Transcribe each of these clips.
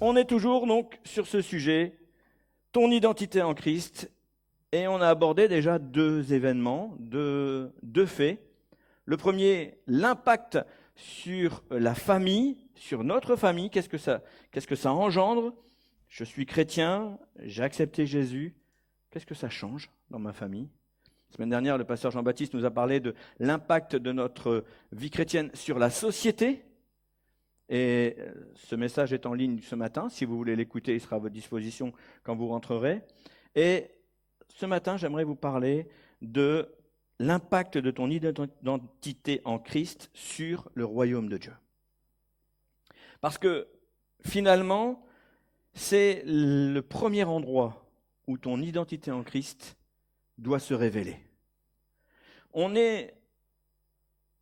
On est toujours donc sur ce sujet, ton identité en Christ, et on a abordé déjà deux événements, deux faits. Le premier, l'impact sur la famille, sur notre famille, qu'est-ce que ça engendre? Je suis chrétien, j'ai accepté Jésus, qu'est-ce que ça change dans ma famille? La semaine dernière, le pasteur Jean-Baptiste nous a parlé de l'impact de notre vie chrétienne sur la société. Et ce message est en ligne ce matin. Si vous voulez l'écouter, il sera à votre disposition quand vous rentrerez. Et ce matin, j'aimerais vous parler de l'impact de ton identité en Christ sur le royaume de Dieu. Parce que finalement, c'est le premier endroit où ton identité en Christ doit se révéler. On est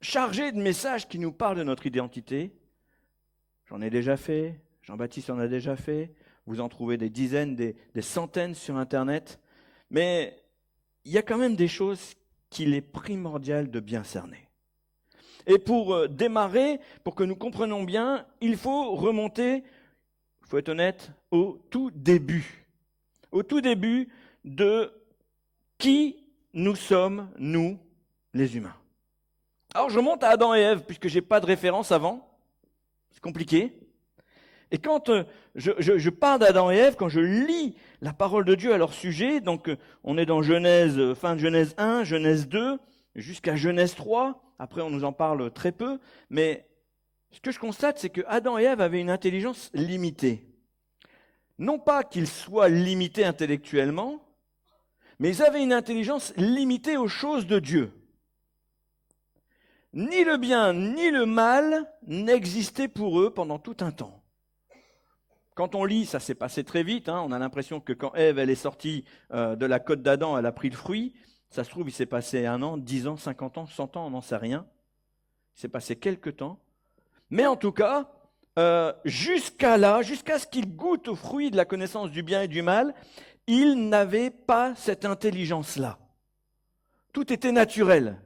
chargé de messages qui nous parlent de notre identité. J'en ai déjà fait, Jean-Baptiste en a déjà fait, vous en trouvez des dizaines, des centaines sur Internet, mais il y a quand même des choses qu'il est primordial de bien cerner. Et pour démarrer, pour que nous comprenions bien, il faut remonter, il faut être honnête, au tout début de qui nous sommes, nous, les humains. Alors je remonte à Adam et Ève, puisque je n'ai pas de référence avant. C'est compliqué. Et quand je parle d'Adam et Ève, quand je lis la parole de Dieu à leur sujet, donc on est dans Genèse, fin de Genèse 1, Genèse 2, jusqu'à Genèse 3, après on nous en parle très peu, mais ce que je constate, c'est que Adam et Ève avaient une intelligence limitée. Non pas qu'ils soient limités intellectuellement, mais ils avaient une intelligence limitée aux choses de Dieu. Ni le bien ni le mal n'existaient pour eux pendant tout un temps. Quand on lit, ça s'est passé très vite, on a l'impression que quand Ève elle est sortie de la côte d'Adam, elle a pris le fruit. Ça se trouve, il s'est passé 1 an, 10 ans, 50 ans, 100 ans, on n'en sait rien. Il s'est passé quelques temps. Mais en tout cas, jusqu'à ce qu'ils goûtent au fruit de la connaissance du bien et du mal, ils n'avaient pas cette intelligence-là. Tout était naturel.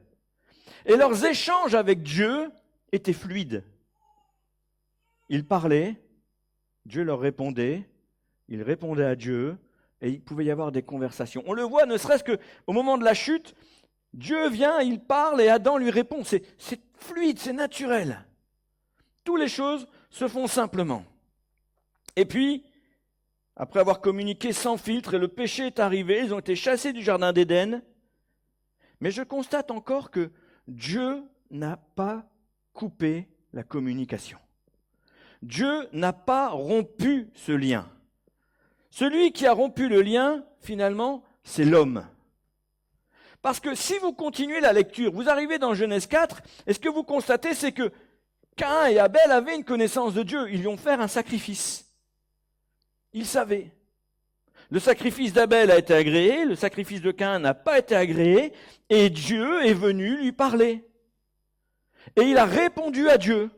Et leurs échanges avec Dieu étaient fluides. Ils parlaient, Dieu leur répondait, ils répondaient à Dieu, et il pouvait y avoir des conversations. On le voit, ne serait-ce qu'au moment de la chute, Dieu vient, il parle, et Adam lui répond. C'est fluide, c'est naturel. Toutes les choses se font simplement. Et puis, après avoir communiqué sans filtre, et le péché est arrivé, ils ont été chassés du jardin d'Éden. Mais je constate encore que Dieu n'a pas coupé la communication. Dieu n'a pas rompu ce lien. Celui qui a rompu le lien, finalement, c'est l'homme. Parce que si vous continuez la lecture, vous arrivez dans Genèse 4, et ce que vous constatez, c'est que Caïn et Abel avaient une connaissance de Dieu. Ils lui ont fait un sacrifice. Ils savaient. Le sacrifice d'Abel a été agréé, le sacrifice de Caïn n'a pas été agréé, et Dieu est venu lui parler. Et il a répondu à Dieu,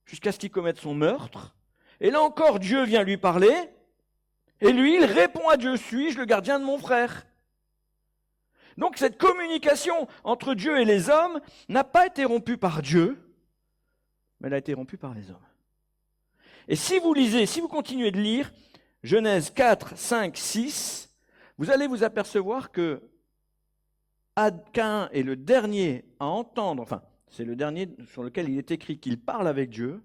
jusqu'à ce qu'il commette son meurtre. Et là encore, Dieu vient lui parler, et lui, il répond à Dieu, suis-je le gardien de mon frère? Donc cette communication entre Dieu et les hommes n'a pas été rompue par Dieu, mais elle a été rompue par les hommes. Et si vous lisez, si vous continuez de lire, Genèse 4, 5, 6, vous allez vous apercevoir que Caïn est le dernier à entendre, enfin, c'est le dernier sur lequel il est écrit qu'il parle avec Dieu,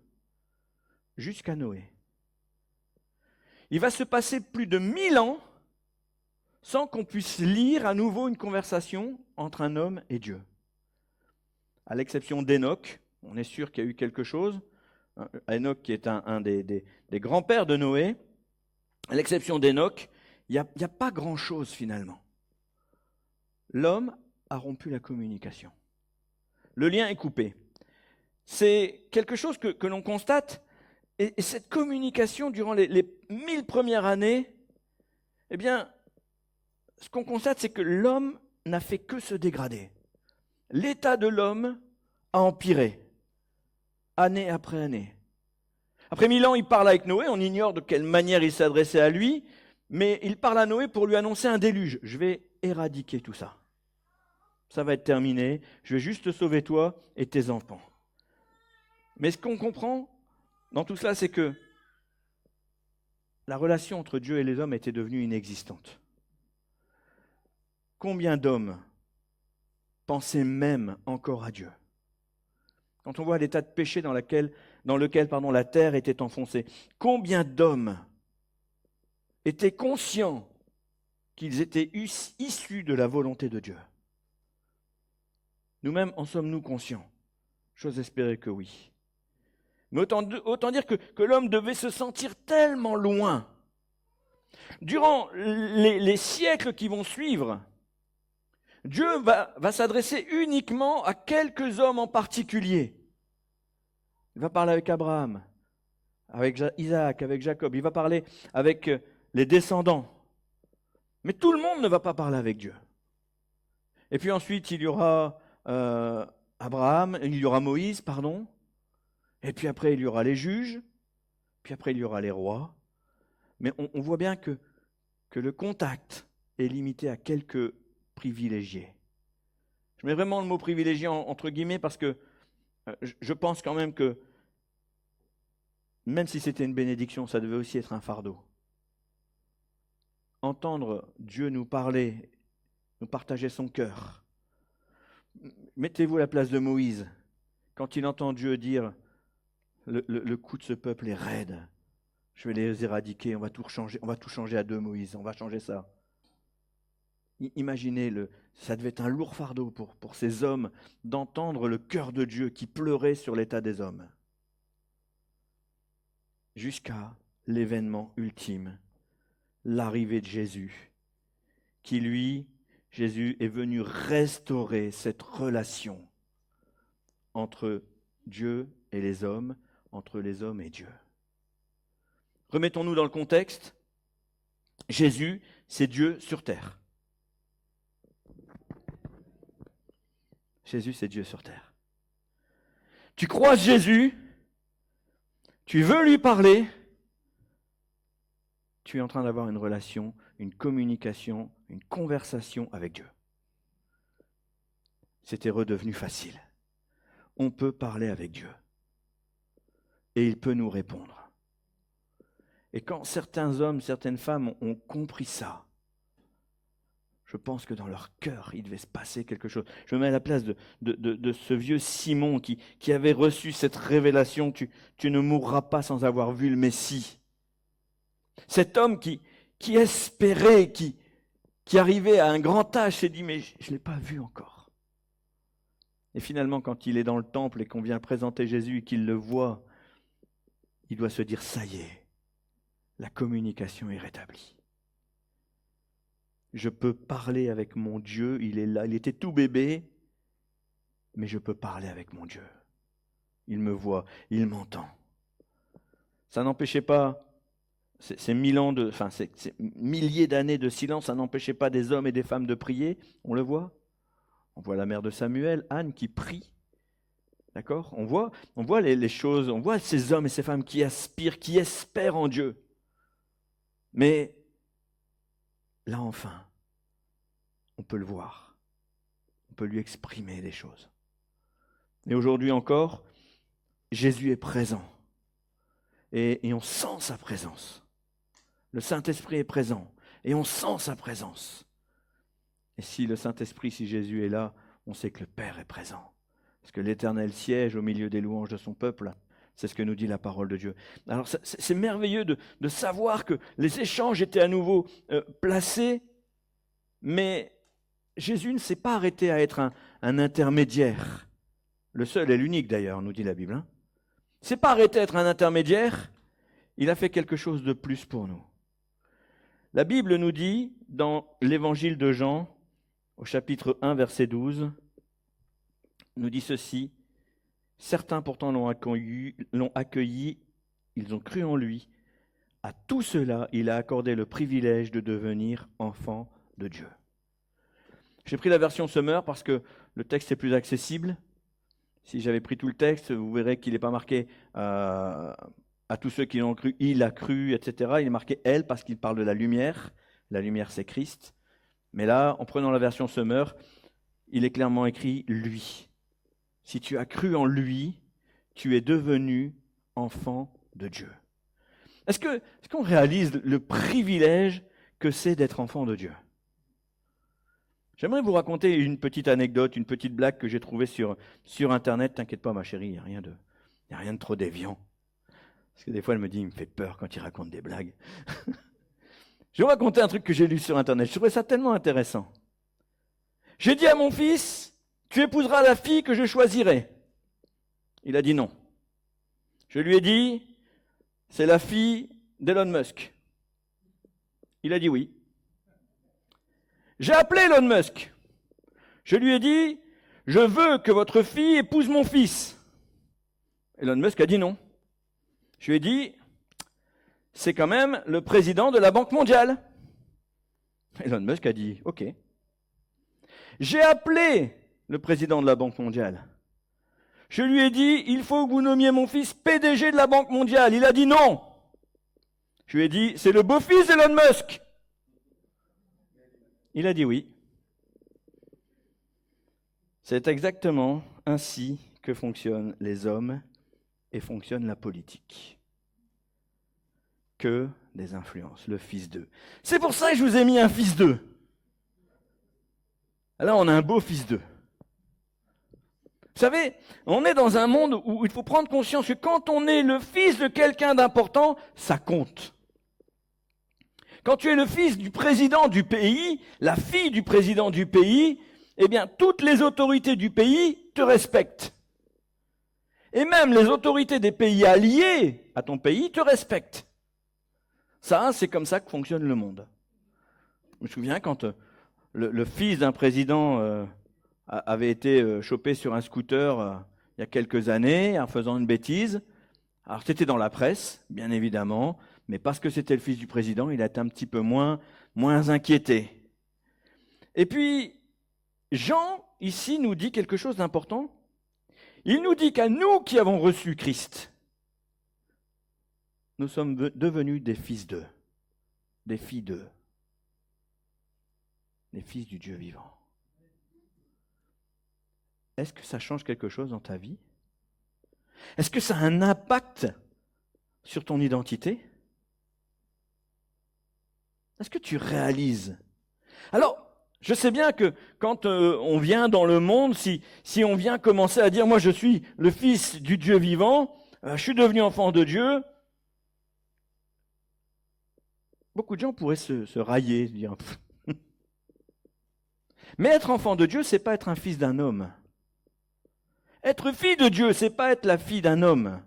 jusqu'à Noé. Il va se passer plus de 1000 ans sans qu'on puisse lire à nouveau une conversation entre un homme et Dieu. À l'exception d'Enoch, on est sûr qu'il y a eu quelque chose. Enoch qui est un des grands-pères de Noé, à l'exception d'Enoch, il n'y a pas grand-chose finalement. L'homme a rompu la communication. Le lien est coupé. C'est quelque chose que l'on constate, et cette communication durant les 1000 premières années, eh bien, ce qu'on constate, c'est que l'homme n'a fait que se dégrader. L'état de l'homme a empiré, année après année. Après 1000 ans, il parle avec Noé, on ignore de quelle manière il s'adressait à lui, mais il parle à Noé pour lui annoncer un déluge. Je vais éradiquer tout ça. Ça va être terminé, je vais juste te sauver toi et tes enfants. Mais ce qu'on comprend dans tout cela, c'est que la relation entre Dieu et les hommes était devenue inexistante. Combien d'hommes pensaient même encore à Dieu? Quand on voit l'état de péché dans lequel la terre était enfoncée, combien d'hommes étaient conscients qu'ils étaient issus de la volonté de Dieu? Nous-mêmes en sommes-nous conscients? J'ose espérer que oui. Mais autant dire que l'homme devait se sentir tellement loin. Durant les siècles qui vont suivre, Dieu va s'adresser uniquement à quelques hommes en particulier. Il va parler avec Abraham, avec Isaac, avec Jacob. Il va parler avec les descendants. Mais tout le monde ne va pas parler avec Dieu. Et puis ensuite, il y aura il y aura Moïse, pardon. Et puis après, il y aura les juges. Puis après, il y aura les rois. Mais on voit bien que le contact est limité à quelques privilégiés. Je mets vraiment le mot privilégié entre guillemets parce que je pense quand même que même si c'était une bénédiction, ça devait aussi être un fardeau. Entendre Dieu nous parler, nous partager son cœur. Mettez-vous à la place de Moïse. Quand il entend Dieu dire le coup de ce peuple est raide, je vais les éradiquer, on va tout changer à deux, Moïse, on va changer ça. Imaginez, ça devait être un lourd fardeau pour ces hommes d'entendre le cœur de Dieu qui pleurait sur l'état des hommes. Jusqu'à l'événement ultime, l'arrivée de Jésus, qui lui, Jésus, est venu restaurer cette relation entre Dieu et les hommes, entre les hommes et Dieu. Remettons-nous dans le contexte. Jésus, c'est Dieu sur terre. Jésus, c'est Dieu sur terre. Tu croises Jésus, tu veux lui parler, tu es en train d'avoir une relation, une communication, une conversation avec Dieu. C'était redevenu facile. On peut parler avec Dieu. Et il peut nous répondre. Et quand certains hommes, certaines femmes ont compris ça, je pense que dans leur cœur, il devait se passer quelque chose. Je me mets à la place de ce vieux Simon qui avait reçu cette révélation, tu ne mourras pas sans avoir vu le Messie. Cet homme qui espérait, qui arrivait à un grand âge, s'est dit, mais je ne l'ai pas vu encore. Et finalement, quand il est dans le temple et qu'on vient présenter Jésus et qu'il le voit, il doit se dire, ça y est, la communication est rétablie. Je peux parler avec mon Dieu, il est là, il était tout bébé, mais je peux parler avec mon Dieu. Il me voit, il m'entend. Ça n'empêchait pas, ces milliers d'années de silence, ça n'empêchait pas des hommes et des femmes de prier, on le voit. On voit la mère de Samuel, Anne, qui prie. D'accord ? On voit les choses, on voit ces hommes et ces femmes qui aspirent, qui espèrent en Dieu. Mais là, enfin, on peut le voir. On peut lui exprimer des choses. Et aujourd'hui encore, Jésus est présent. Et on sent sa présence. Le Saint-Esprit est présent. Et on sent sa présence. Et si le Saint-Esprit, si Jésus est là, on sait que le Père est présent. Parce que l'Éternel siège au milieu des louanges de son peuple. C'est ce que nous dit la parole de Dieu. Alors c'est merveilleux de savoir que les échanges étaient à nouveau placés, mais Jésus ne s'est pas arrêté à être un intermédiaire. Le seul et l'unique d'ailleurs, nous dit la Bible. Il ne s'est pas arrêté à être un intermédiaire, il a fait quelque chose de plus pour nous. La Bible nous dit, dans l'évangile de Jean, au chapitre 1, verset 12, nous dit ceci. Certains pourtant l'ont accueilli, ils ont cru en lui. À tout cela, il a accordé le privilège de devenir enfant de Dieu. J'ai pris la version Semeur parce que le texte est plus accessible. Si j'avais pris tout le texte, vous verrez qu'il n'est pas marqué à tous ceux qui l'ont cru, il a cru, etc. Il est marqué elle parce qu'il parle de la lumière. La lumière, c'est Christ. Mais là, en prenant la version Semeur, il est clairement écrit lui. Si tu as cru en lui, tu es devenu enfant de Dieu. Est-ce qu'on réalise le privilège que c'est d'être enfant de Dieu? J'aimerais vous raconter une petite anecdote, une petite blague que j'ai trouvée sur Internet. T'inquiète pas, ma chérie, il n'y a rien de trop déviant. Parce que des fois, elle me dit, il me fait peur quand il raconte des blagues. Je vais vous raconter un truc que j'ai lu sur Internet. Je trouvais ça tellement intéressant. J'ai dit à mon fils, tu épouseras la fille que je choisirai. Il a dit non. Je lui ai dit, c'est la fille d'Elon Musk. Il a dit oui. J'ai appelé Elon Musk. Je lui ai dit, je veux que votre fille épouse mon fils. Elon Musk a dit non. Je lui ai dit, c'est quand même le président de la Banque mondiale. Elon Musk a dit, ok. J'ai appelé le président de la Banque mondiale. Je lui ai dit, il faut que vous nommiez mon fils PDG de la Banque mondiale. Il a dit non. Je lui ai dit, c'est le beau-fils d'Elon Musk. Il a dit oui. C'est exactement ainsi que fonctionnent les hommes et fonctionne la politique. Que des influences, le fils d'eux. C'est pour ça que je vous ai mis un fils d'eux. Là, on a un beau fils d'eux. Vous savez, on est dans un monde où il faut prendre conscience que quand on est le fils de quelqu'un d'important, ça compte. Quand tu es le fils du président du pays, la fille du président du pays, eh bien, toutes les autorités du pays te respectent. Et même les autorités des pays alliés à ton pays te respectent. Ça, c'est comme ça que fonctionne le monde. Je me souviens quand le fils d'un président avait été chopé sur un scooter il y a quelques années en faisant une bêtise. Alors c'était dans la presse, bien évidemment, mais parce que c'était le fils du président, il a été un petit peu moins inquiété. Et puis, Jean, ici, nous dit quelque chose d'important. Il nous dit qu'à nous qui avons reçu Christ, nous sommes devenus des fils d'eux, des filles d'eux, des fils du Dieu vivant. Est-ce que ça change quelque chose dans ta vie? Est-ce que ça a un impact sur ton identité? Est-ce que tu réalises? Alors, je sais bien que quand on vient dans le monde, si on vient commencer à dire « moi je suis le fils du Dieu vivant, je suis devenu enfant de Dieu », beaucoup de gens pourraient se railler, dire « Mais être enfant de Dieu, c'est pas être un fils d'un homme. Être fille de Dieu, c'est pas être la fille d'un homme. »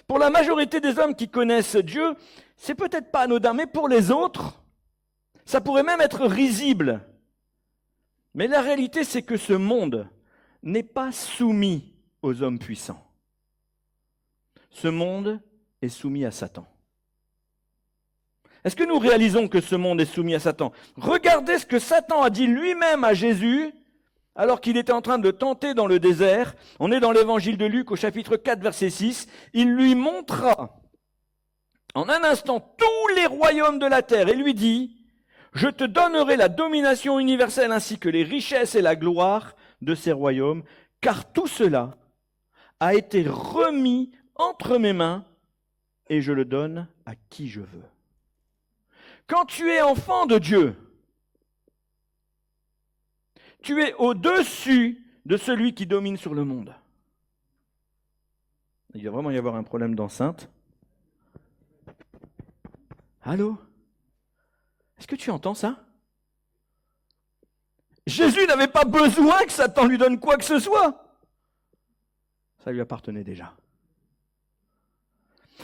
Pour la majorité des hommes qui connaissent Dieu, c'est peut-être pas anodin, mais pour les autres, ça pourrait même être risible. Mais la réalité, c'est que ce monde n'est pas soumis aux hommes puissants. Ce monde est soumis à Satan. Est-ce que nous réalisons que ce monde est soumis à Satan? Regardez ce que Satan a dit lui-même à Jésus alors qu'il était en train de le tenter dans le désert. On est dans l'évangile de Luc au chapitre 4, verset 6. Il lui montra en un instant tous les royaumes de la terre et lui dit « Je te donnerai la domination universelle ainsi que les richesses et la gloire de ces royaumes, car tout cela a été remis entre mes mains et je le donne à qui je veux. » Quand tu es enfant de Dieu, tu es au-dessus de celui qui domine sur le monde. Il va vraiment y avoir un problème d'enceinte. Allô? Est-ce que tu entends ça? Jésus n'avait pas besoin que Satan lui donne quoi que ce soit. Ça lui appartenait déjà.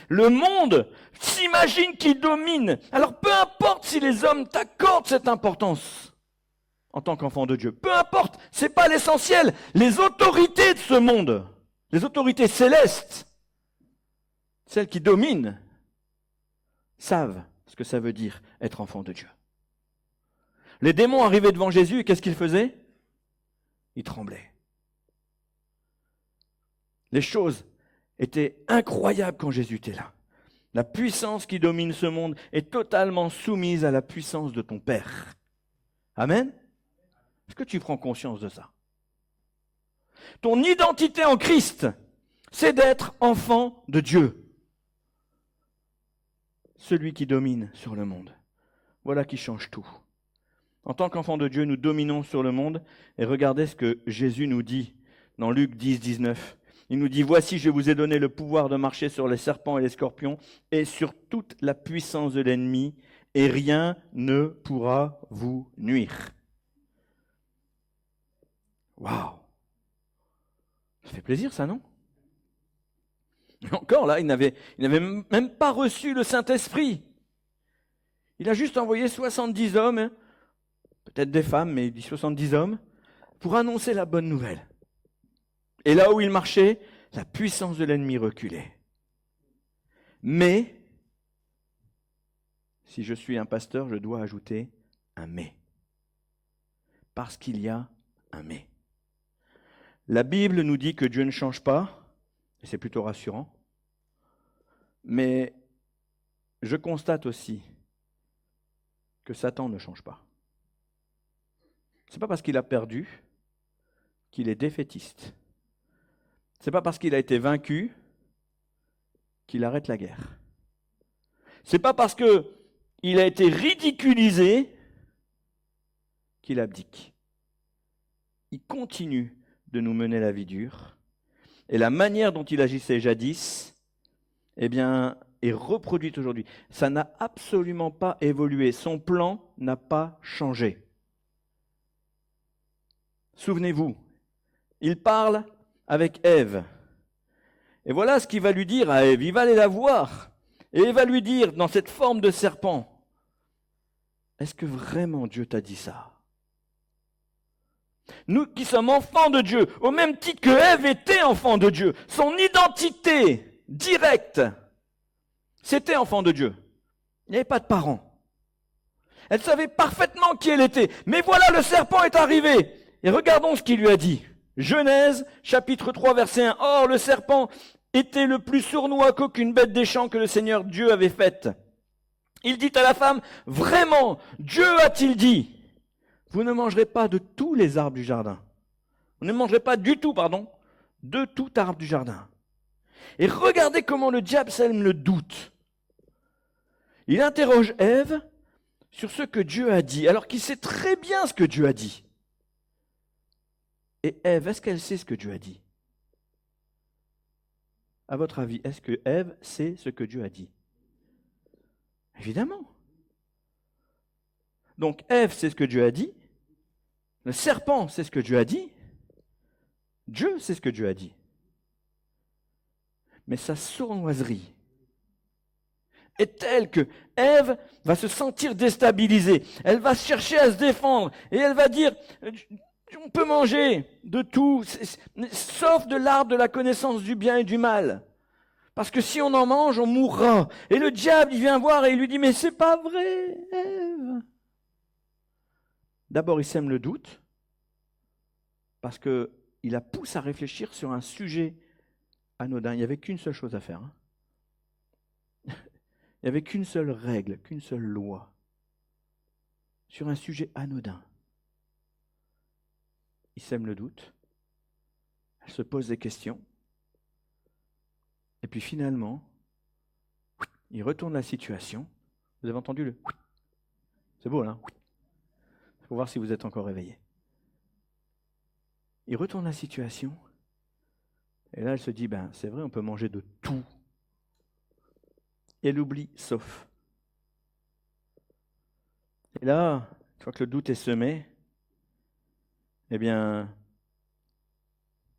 Le monde s'imagine qu'il domine. Alors peu importe si les hommes t'accordent cette importance en tant qu'enfant de Dieu. Peu importe, c'est pas l'essentiel. Les autorités de ce monde, les autorités célestes, celles qui dominent, savent ce que ça veut dire être enfant de Dieu. Les démons arrivaient devant Jésus et qu'est-ce qu'ils faisaient? Ils tremblaient. Les choses étaient incroyables quand Jésus était là. La puissance qui domine ce monde est totalement soumise à la puissance de ton Père. Amen? Est-ce que tu prends conscience de ça? Ton identité en Christ, c'est d'être enfant de Dieu. celui qui domine sur le monde. Voilà qui change tout. En tant qu'enfants de Dieu, nous dominons sur le monde. Et regardez ce que Jésus nous dit dans Luc 10, 19. Il nous dit, « Voici, je vous ai donné le pouvoir de marcher sur les serpents et les scorpions et sur toute la puissance de l'ennemi, et rien ne pourra vous nuire. » Waouh! Ça fait plaisir ça, non? Et encore là, il n'avait même pas reçu le Saint-Esprit. Il a juste envoyé 70 hommes, hein, peut-être des femmes, mais il dit 70 hommes, pour annoncer la bonne nouvelle. Et là où il marchait, la puissance de l'ennemi reculait. Mais, si je suis un pasteur, je dois ajouter un mais. Parce qu'il y a un mais. La Bible nous dit que Dieu ne change pas, et c'est plutôt rassurant. Mais je constate aussi que Satan ne change pas. Ce n'est pas parce qu'il a perdu qu'il est défaitiste. Ce n'est pas parce qu'il a été vaincu qu'il arrête la guerre. Ce n'est pas parce qu'il a été ridiculisé qu'il abdique. Il continue de nous mener la vie dure. Et la manière dont il agissait jadis, eh bien, est reproduite aujourd'hui. Ça n'a absolument pas évolué. Son plan n'a pas changé. Souvenez-vous, il parle avec Ève. Et voilà ce qu'il va lui dire à Ève. Il va aller la voir. Et il va lui dire, dans cette forme de serpent, « Est-ce que vraiment Dieu t'a dit ça ?» Nous qui sommes enfants de Dieu, au même titre que Ève était enfant de Dieu, son identité directe, c'était enfant de Dieu. Il n'y avait pas de parents. Elle savait parfaitement qui elle était. Mais voilà, le serpent est arrivé. Et regardons ce qu'il lui a dit. Genèse, chapitre 3, verset 1. « Or, le serpent était le plus sournois qu'aucune bête des champs que le Seigneur Dieu avait faite. Il dit à la femme, « Vraiment, Dieu a-t-il dit, vous ne mangerez pas de tous les arbres du jardin. » Vous ne mangerez pas du tout, de tout arbre du jardin. Et regardez comment le diable sème le doute. Il interroge Ève sur ce que Dieu a dit, alors qu'il sait très bien ce que Dieu a dit. Et Ève, est-ce qu'elle sait ce que Dieu a dit? À votre avis, est-ce que Ève sait ce que Dieu a dit? Évidemment. Donc Ève sait ce que Dieu a dit, le serpent sait ce que Dieu a dit, Dieu sait ce que Dieu a dit. Mais sa sournoiserie est telle que Ève va se sentir déstabilisée. Elle va chercher à se défendre et elle va dire, on peut manger de tout, sauf de l'arbre de la connaissance du bien et du mal. Parce que si on en mange, on mourra. Et le diable, il vient voir et il lui dit, mais c'est pas vrai, Ève. D'abord, il sème le doute, parce qu'il la pousse à réfléchir sur un sujet anodin. Il n'y avait qu'une seule chose à faire. Il n'y avait qu'une seule règle, qu'une seule loi. Sur un sujet anodin. Il sème le doute. Elle se pose des questions. Et puis finalement, il retourne la situation. Vous avez entendu le... C'est beau, là. Il faut voir si vous êtes encore réveillé. Il retourne la situation. Et là, elle se dit, c'est vrai, on peut manger de tout. Et elle oublie, sauf. Et là, une fois que le doute est semé, eh bien,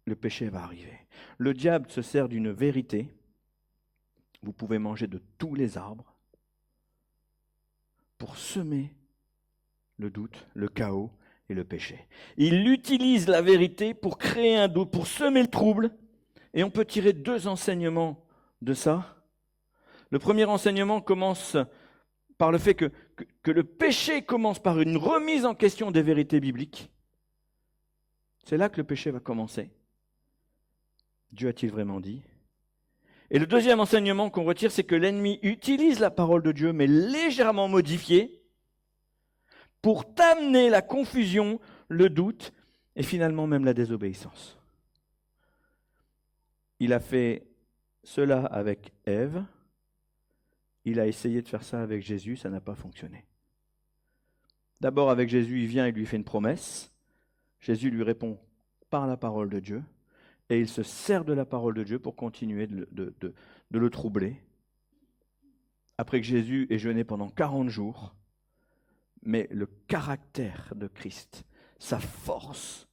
le péché va arriver. Le diable se sert d'une vérité. Vous pouvez manger de tous les arbres pour semer le doute, le chaos et le péché. Il utilise la vérité pour créer un doute, pour semer le trouble. Et on peut tirer deux enseignements de ça. Le premier enseignement commence par le fait que le péché commence par une remise en question des vérités bibliques. C'est là que le péché va commencer. Dieu a-t-il vraiment dit? Et le deuxième enseignement qu'on retire, c'est que l'ennemi utilise la parole de Dieu, mais légèrement modifiée, pour t'amener la confusion, le doute et finalement même la désobéissance. Il a fait cela avec Ève, il a essayé de faire ça avec Jésus, ça n'a pas fonctionné. D'abord, avec Jésus, il vient et lui fait une promesse. Jésus lui répond par la parole de Dieu, et il se sert de la parole de Dieu pour continuer de le troubler. Après que Jésus ait jeûné pendant 40 jours, mais le caractère de Christ, sa force,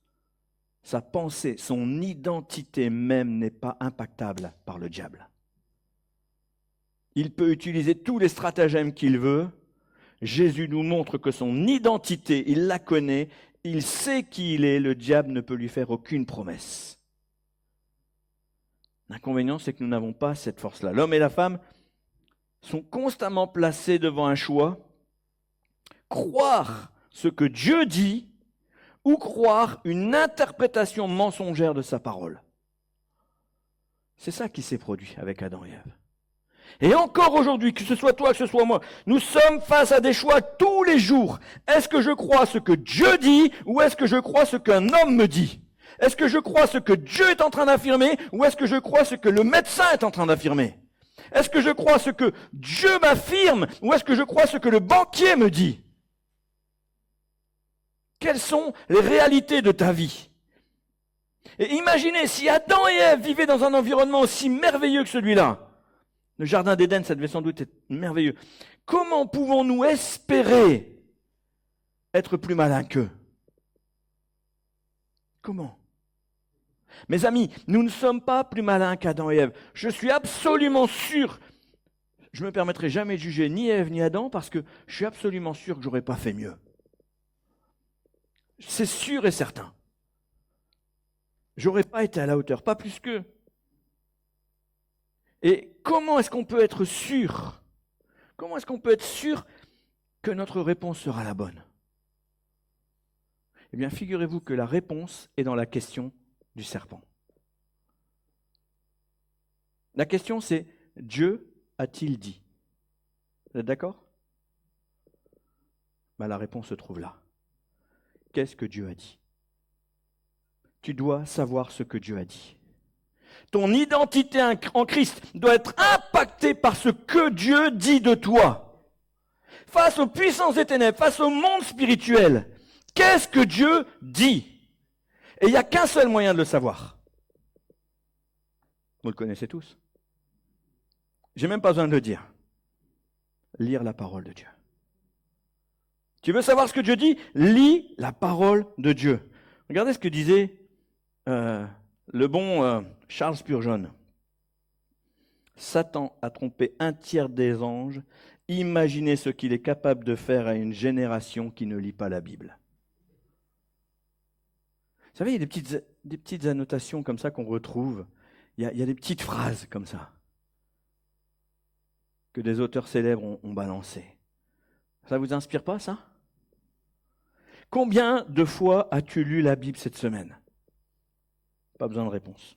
sa pensée, son identité même n'est pas impactable par le diable. Il peut utiliser tous les stratagèmes qu'il veut. Jésus nous montre que son identité, il la connaît, il sait qui il est, le diable ne peut lui faire aucune promesse. L'inconvénient, c'est que nous n'avons pas cette force-là. L'homme et la femme sont constamment placés devant un choix, croire ce que Dieu dit ou croire une interprétation mensongère de sa parole. C'est ça qui s'est produit avec Adam et Ève. Et encore aujourd'hui, que ce soit toi, que ce soit moi, nous sommes face à des choix tous les jours. Est-ce que je crois ce que Dieu dit ou est-ce que je crois ce qu'un homme me dit ? Est-ce que je crois ce que Dieu est en train d'affirmer ou est-ce que je crois ce que le médecin est en train d'affirmer ? Est-ce que je crois ce que Dieu m'affirme ou est-ce que je crois ce que le banquier me dit ? Quelles sont les réalités de ta vie ? Et imaginez si Adam et Ève vivaient dans un environnement aussi merveilleux que celui-là. Le jardin d'Éden, ça devait sans doute être merveilleux. Comment pouvons-nous espérer être plus malins qu'eux ? Comment ? Mes amis, nous ne sommes pas plus malins qu'Adam et Ève. Je suis absolument sûr, je ne me permettrai jamais de juger ni Ève ni Adam parce que je suis absolument sûr que je n'aurais pas fait mieux. C'est sûr et certain. J'aurais pas été à la hauteur, pas plus qu'eux. Et comment est-ce qu'on peut être sûr ? Comment est-ce qu'on peut être sûr que notre réponse sera la bonne ? Eh bien, figurez-vous que la réponse est dans la question du serpent. La question, c'est « Dieu a-t-il dit ?» Vous êtes d'accord ? La réponse se trouve là. Qu'est-ce que Dieu a dit ? Tu dois savoir ce que Dieu a dit. Ton identité en Christ doit être impactée par ce que Dieu dit de toi. Face aux puissances des ténèbres, face au monde spirituel, qu'est-ce que Dieu dit ? Et il n'y a qu'un seul moyen de le savoir. Vous le connaissez tous. J'ai même pas besoin de le dire. Lire la parole de Dieu. Tu veux savoir ce que Dieu dit ? Lis la parole de Dieu. Regardez ce que disait le bon Charles Spurgeon. Satan a trompé un tiers des anges. Imaginez ce qu'il est capable de faire à une génération qui ne lit pas la Bible. Vous savez, il y a des petites annotations comme ça qu'on retrouve. Il y a des petites phrases comme ça que des auteurs célèbres ont balancées. Ça ne vous inspire pas, ça ? Combien de fois as-tu lu la Bible cette semaine ? Pas besoin de réponse.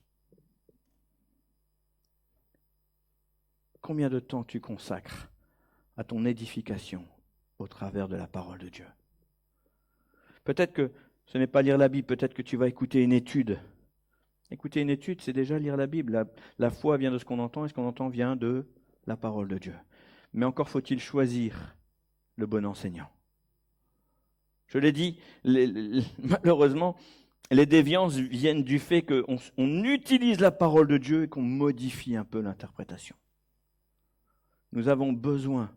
Combien de temps tu consacres à ton édification au travers de la parole de Dieu ? Peut-être que ce n'est pas lire la Bible, peut-être que tu vas écouter une étude. Écouter une étude, c'est déjà lire la Bible. La foi vient de ce qu'on entend et ce qu'on entend vient de la parole de Dieu. Mais encore faut-il choisir le bon enseignant. Je l'ai dit, malheureusement, les déviances viennent du fait qu'on utilise la parole de Dieu et qu'on modifie un peu l'interprétation. Nous avons besoin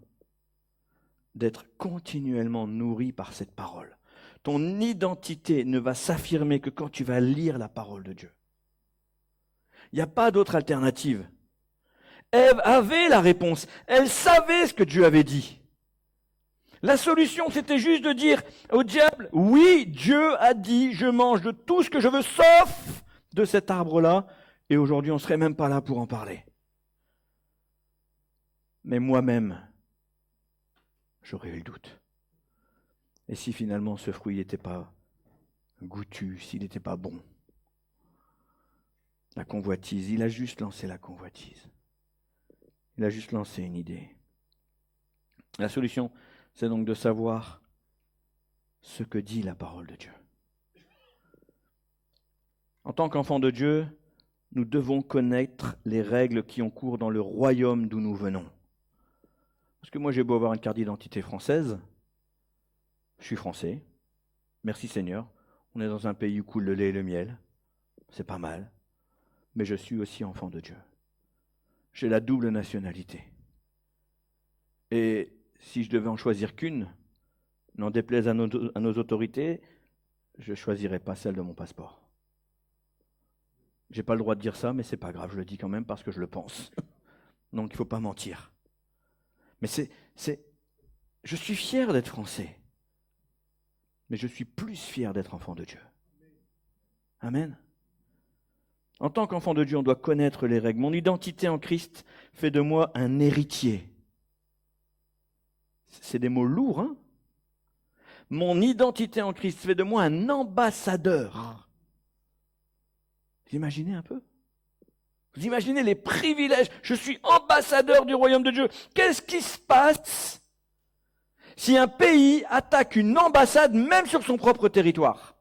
d'être continuellement nourris par cette parole. Ton identité ne va s'affirmer que quand tu vas lire la parole de Dieu. Il n'y a pas d'autre alternative. Ève avait la réponse. Elle savait ce que Dieu avait dit. La solution, c'était juste de dire au diable, oui, Dieu a dit, je mange de tout ce que je veux, sauf de cet arbre-là, et aujourd'hui, on ne serait même pas là pour en parler. Mais moi-même, j'aurais eu le doute. Et si finalement ce fruit n'était pas goûtu, s'il n'était pas bon? La convoitise, il a juste lancé la convoitise. Il a juste lancé une idée. La solution, c'est donc de savoir ce que dit la parole de Dieu. En tant qu'enfants de Dieu, nous devons connaître les règles qui ont cours dans le royaume d'où nous venons. Parce que moi, j'ai beau avoir une carte d'identité française, je suis français. Merci Seigneur. On est dans un pays où coule le lait et le miel. C'est pas mal. Mais je suis aussi enfant de Dieu. J'ai la double nationalité. Et si je devais en choisir qu'une, n'en déplaise à nos autorités, je ne choisirais pas celle de mon passeport. Je n'ai pas le droit de dire ça, mais c'est pas grave, je le dis quand même parce que je le pense. Donc il ne faut pas mentir. Mais je suis fier d'être français. Mais je suis plus fier d'être enfant de Dieu. Amen. En tant qu'enfant de Dieu, on doit connaître les règles. Mon identité en Christ fait de moi un héritier. C'est des mots lourds, hein? Mon identité en Christ fait de moi un ambassadeur. Vous imaginez un peu? Vous imaginez les privilèges? Je suis ambassadeur du royaume de Dieu. Qu'est-ce qui se passe si un pays attaque une ambassade, même sur son propre territoire?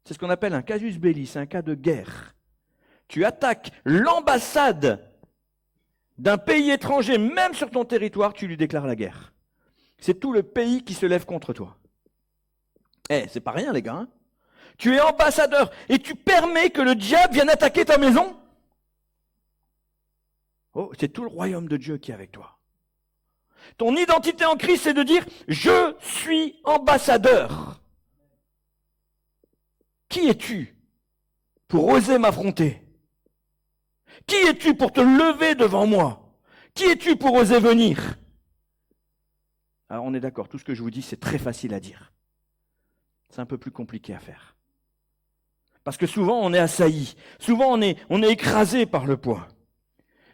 C'est ce qu'on appelle un casus belli, c'est un cas de guerre. Tu attaques l'ambassade d'un pays étranger, même sur ton territoire, tu lui déclares la guerre. C'est tout le pays qui se lève contre toi. C'est pas rien les gars. Hein? Tu es ambassadeur et tu permets que le diable vienne attaquer ta maison? Oh, c'est tout le royaume de Dieu qui est avec toi. Ton identité en Christ, c'est de dire « Je suis ambassadeur ». Qui es-tu pour oser m'affronter? Qui es-tu pour te lever devant moi? Qui es-tu pour oser venir? Alors on est d'accord, tout ce que je vous dis, c'est très facile à dire. C'est un peu plus compliqué à faire. Parce que souvent on est assailli, souvent on est écrasé par le poids.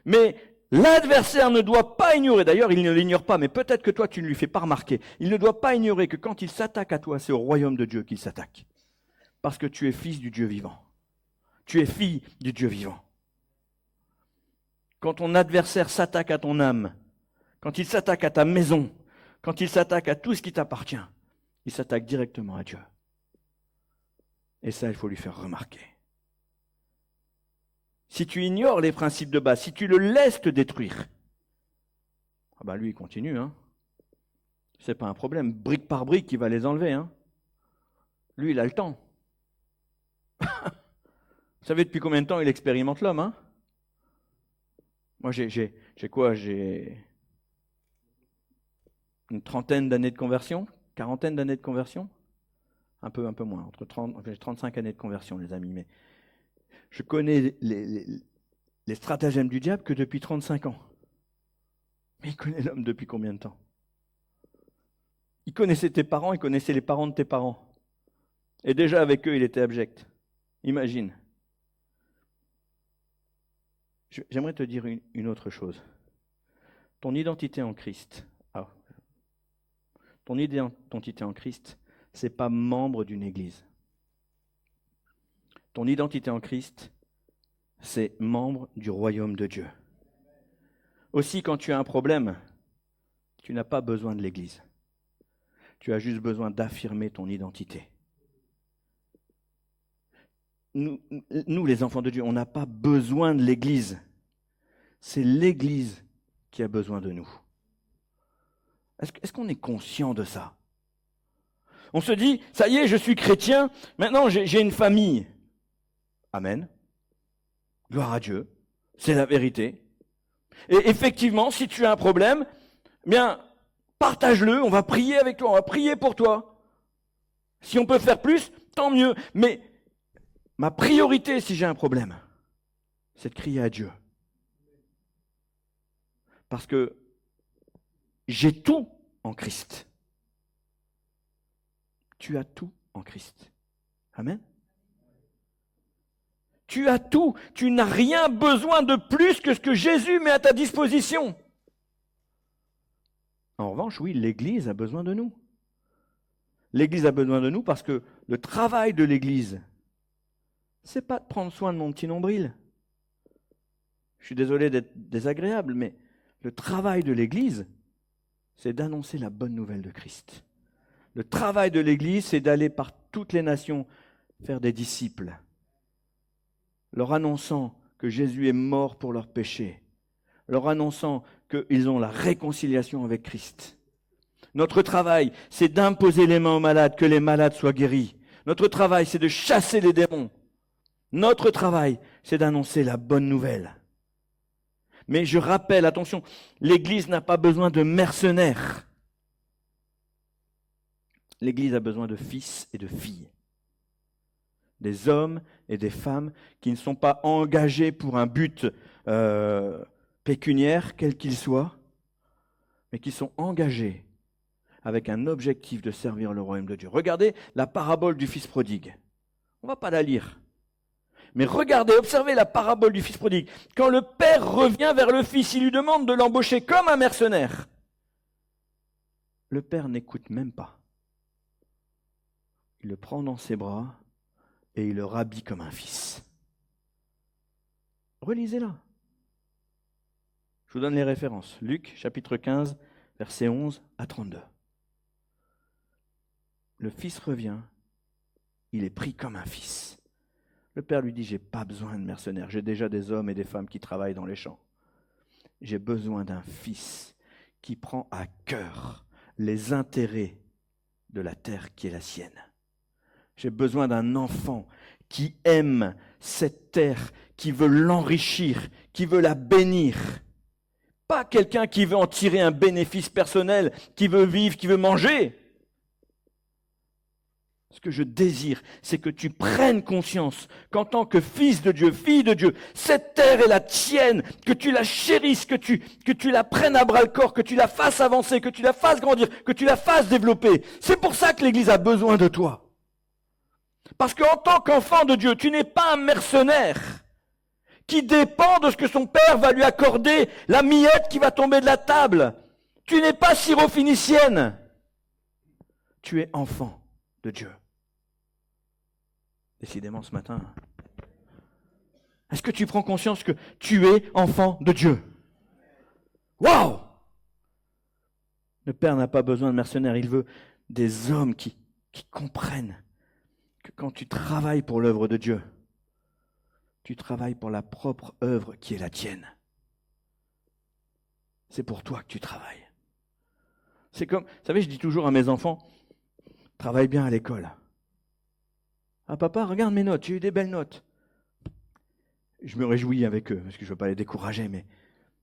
Mais l'adversaire ne doit pas ignorer, d'ailleurs il ne l'ignore pas, mais peut-être que toi tu ne lui fais pas remarquer, il ne doit pas ignorer que quand il s'attaque à toi, c'est au royaume de Dieu qu'il s'attaque. Parce que tu es fils du Dieu vivant. Tu es fille du Dieu vivant. Quand ton adversaire s'attaque à ton âme, quand il s'attaque à ta maison, quand il s'attaque à tout ce qui t'appartient, il s'attaque directement à Dieu. Et ça, il faut lui faire remarquer. Si tu ignores les principes de base, si tu le laisses te détruire, lui, il continue. Hein. C'est pas un problème. Brique par brique, il va les enlever. Hein. Lui, il a le temps. Vous savez depuis combien de temps il expérimente l'homme, hein? Moi, j'ai une trentaine d'années de conversion, quarantaine d'années de conversion, un peu moins, j'ai 35 années de conversion, les amis, mais je connais les stratagèmes du diable que depuis 35 ans. Mais il connaît l'homme depuis combien de temps? Il connaissait tes parents, il connaissait les parents de tes parents. Et déjà avec eux, il était abject. Imagine. J'aimerais te dire une autre chose. Ton identité en Christ, ton identité en Christ, c'est pas membre d'une église. Ton identité en Christ, c'est membre du royaume de Dieu. Aussi, quand tu as un problème, tu n'as pas besoin de l'église. Tu as juste besoin d'affirmer ton identité. Nous, les enfants de Dieu, on n'a pas besoin de l'Église. C'est l'Église qui a besoin de nous. Est-ce qu'on est conscient de ça? On se dit, ça y est, je suis chrétien, maintenant j'ai une famille. Amen. Gloire à Dieu. C'est la vérité. Et effectivement, si tu as un problème, partage-le, on va prier avec toi, on va prier pour toi. Si on peut faire plus, tant mieux. Mais ma priorité, si j'ai un problème, c'est de crier à Dieu. Parce que j'ai tout en Christ. Tu as tout en Christ. Amen. Tu as tout. Tu n'as rien besoin de plus que ce que Jésus met à ta disposition. En revanche, oui, l'Église a besoin de nous. L'Église a besoin de nous parce que le travail de l'Église, c'est pas de prendre soin de mon petit nombril. Je suis désolé d'être désagréable, mais le travail de l'Église, c'est d'annoncer la bonne nouvelle de Christ. Le travail de l'Église, c'est d'aller par toutes les nations faire des disciples, leur annonçant que Jésus est mort pour leurs péchés, leur annonçant qu'ils ont la réconciliation avec Christ. Notre travail, c'est d'imposer les mains aux malades, que les malades soient guéris. Notre travail, c'est de chasser les démons. Notre travail, c'est d'annoncer la bonne nouvelle. Mais je rappelle, attention, l'Église n'a pas besoin de mercenaires. L'Église a besoin de fils et de filles. Des hommes et des femmes qui ne sont pas engagés pour un but pécuniaire, quel qu'il soit, mais qui sont engagés avec un objectif de servir le royaume de Dieu. Regardez la parabole du fils prodigue. On ne va pas la lire. Mais regardez, observez la parabole du fils prodigue. Quand le père revient vers le fils, il lui demande de l'embaucher comme un mercenaire. Le père n'écoute même pas. Il le prend dans ses bras et il le rhabille comme un fils. Relisez-la. Je vous donne les références. Luc, chapitre 15, versets 11 à 32. Le fils revient, il est pris comme un fils. Le père lui dit, j'ai pas besoin de mercenaires, j'ai déjà des hommes et des femmes qui travaillent dans les champs. J'ai besoin d'un fils qui prend à cœur les intérêts de la terre qui est la sienne. J'ai besoin d'un enfant qui aime cette terre, qui veut l'enrichir, qui veut la bénir. Pas quelqu'un qui veut en tirer un bénéfice personnel, qui veut vivre, qui veut manger. Ce que je désire, c'est que tu prennes conscience qu'en tant que fils de Dieu, fille de Dieu, cette terre est la tienne, que tu la chérisses, que tu la prennes à bras-le-corps, que tu la fasses avancer, que tu la fasses grandir, que tu la fasses développer. C'est pour ça que l'Église a besoin de toi. Parce qu'en tant qu'enfant de Dieu, tu n'es pas un mercenaire qui dépend de ce que son père va lui accorder, la miette qui va tomber de la table. Tu n'es pas syrophénicienne. Tu es enfant de Dieu. Décidément ce matin. Est-ce que tu prends conscience que tu es enfant de Dieu? Waouh! Le Père n'a pas besoin de mercenaires, il veut des hommes qui comprennent que quand tu travailles pour l'œuvre de Dieu, tu travailles pour la propre œuvre qui est la tienne. C'est pour toi que tu travailles. C'est comme, vous savez, je dis toujours à mes enfants, travaille bien à l'école. Ah papa, regarde mes notes, j'ai eu des belles notes. Je me réjouis avec eux, parce que je ne veux pas les décourager, mais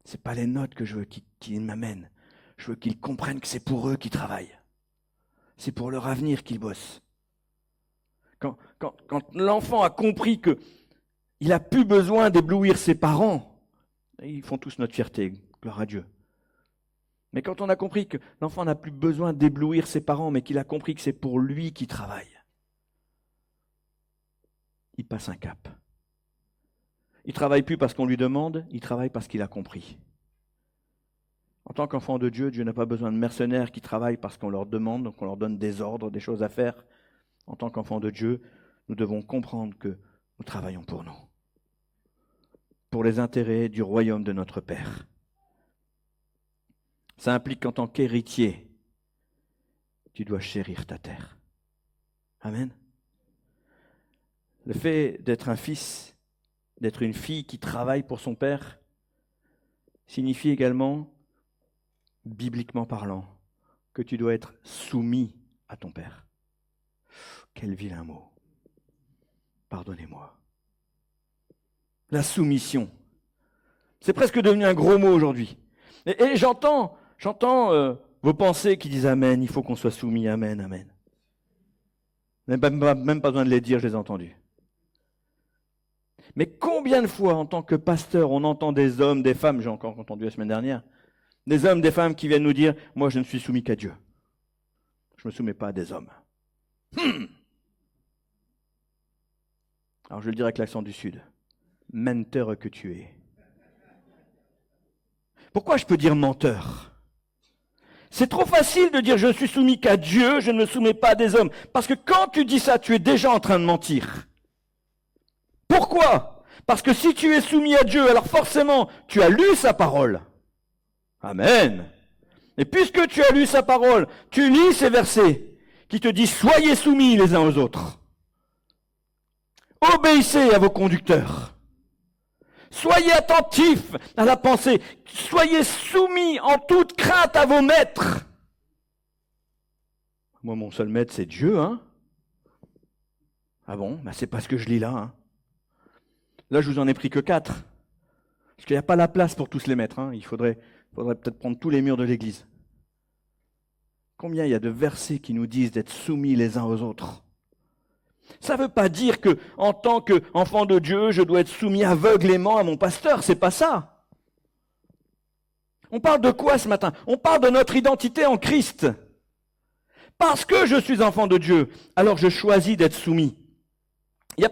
ce n'est pas les notes que je veux qu'ils m'amènent. Je veux qu'ils comprennent que c'est pour eux qu'ils travaillent. C'est pour leur avenir qu'ils bossent. Quand l'enfant a compris qu'il n'a plus besoin d'éblouir ses parents, ils font tous notre fierté, gloire à Dieu. Mais quand on a compris que l'enfant n'a plus besoin d'éblouir ses parents, mais qu'il a compris que c'est pour lui qu'il travaille, il passe un cap. Il ne travaille plus parce qu'on lui demande, il travaille parce qu'il a compris. En tant qu'enfant de Dieu, Dieu n'a pas besoin de mercenaires qui travaillent parce qu'on leur demande, donc on leur donne des ordres, des choses à faire. En tant qu'enfant de Dieu, nous devons comprendre que nous travaillons pour nous, pour les intérêts du royaume de notre Père. Ça implique qu'en tant qu'héritier, tu dois chérir ta terre. Amen. Le fait d'être un fils, d'être une fille qui travaille pour son père, signifie également, bibliquement parlant, que tu dois être soumis à ton père. Quel vilain mot. Pardonnez-moi. La soumission. C'est presque devenu un gros mot aujourd'hui. Et j'entends vos pensées qui disent Amen, il faut qu'on soit soumis, Amen, Amen. Même pas besoin de les dire, je les ai entendus. Mais combien de fois, en tant que pasteur, on entend des hommes, des femmes, j'ai encore entendu la semaine dernière, des hommes, des femmes qui viennent nous dire « Moi, je ne suis soumis qu'à Dieu. Je ne me soumets pas à des hommes. » Alors, je vais le dire avec l'accent du Sud. « Menteur que tu es. » Pourquoi je peux dire menteur? C'est trop facile de dire « Je ne suis soumis qu'à Dieu, je ne me soumets pas à des hommes. » Parce que quand tu dis ça, tu es déjà en train de mentir. Pourquoi? Parce que si tu es soumis à Dieu, alors forcément, tu as lu sa parole. Amen. Et puisque tu as lu sa parole, tu lis ces versets qui te disent « Soyez soumis les uns aux autres. Obéissez à vos conducteurs. Soyez attentifs à la pensée. Soyez soumis en toute crainte à vos maîtres. Moi, mon seul maître, c'est Dieu, hein? Ah bon? C'est pas ce que je lis là, hein? Là, je vous en ai pris que 4. Parce qu'il n'y a pas la place pour tous les mettre, hein? Il faudrait peut-être prendre tous les murs de l'église. Combien il y a de versets qui nous disent d'être soumis les uns aux autres? Ça ne veut pas dire que, en tant qu'enfant de Dieu, je dois être soumis aveuglément à mon pasteur. C'est pas ça. On parle de quoi ce matin? On parle de notre identité en Christ. Parce que je suis enfant de Dieu, alors je choisis d'être soumis. Il n'y a